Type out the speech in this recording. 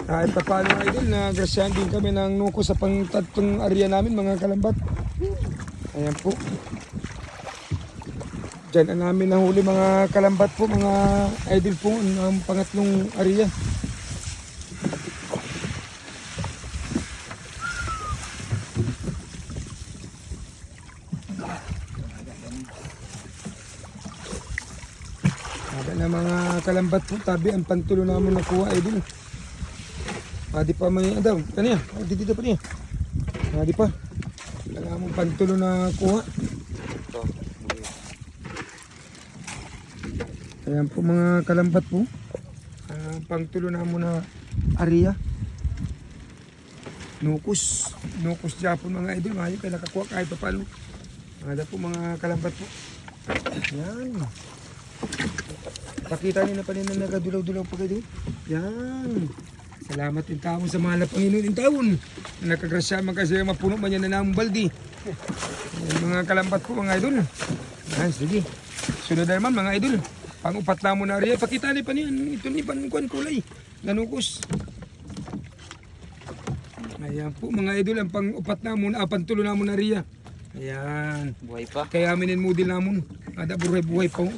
Kahit pa paano mga idol, nagrasyahan din kami ng nuko sa pangtatong area namin mga kalambat. Ayan po. Diyan ang namin nahuli mga kalambat po, mga idol po, ang pangatlong area. Ada na mga kalambat po, tabi ang pantulo namin nakuha idol. Di pa may daw, kaniya, dito pa niya. Di pa. Wala mong pantulo na kuha. Ayan po mga kalambat po. Pangtulo na muna area. Nukus Japon mga idol. Mga kaya nakakuha kahit pa paano. Ada po mga kalambat po. Ayan. Pakita niyo na pa rin na nagadulaw-dulaw pa kayo. Yan. Salamat din tao sa mahal na Panginoon in taon. Nakagrasya man kasi mapuno man yan na namang baldi. Yan, mga kalambat po mga idol. Yan, sige. Sunod na naman mga idol. Pang-upat na mo na rin. Pakita ni pa niyan. Ito ni pankuan kulay. Nanukos. Ayan po mga idol. Ang pang-upat na mo na. Pantulo na mo na rin. Ayan. Buhay pa. Kaya aminin mo din namon. Ada buhay-buhay pa.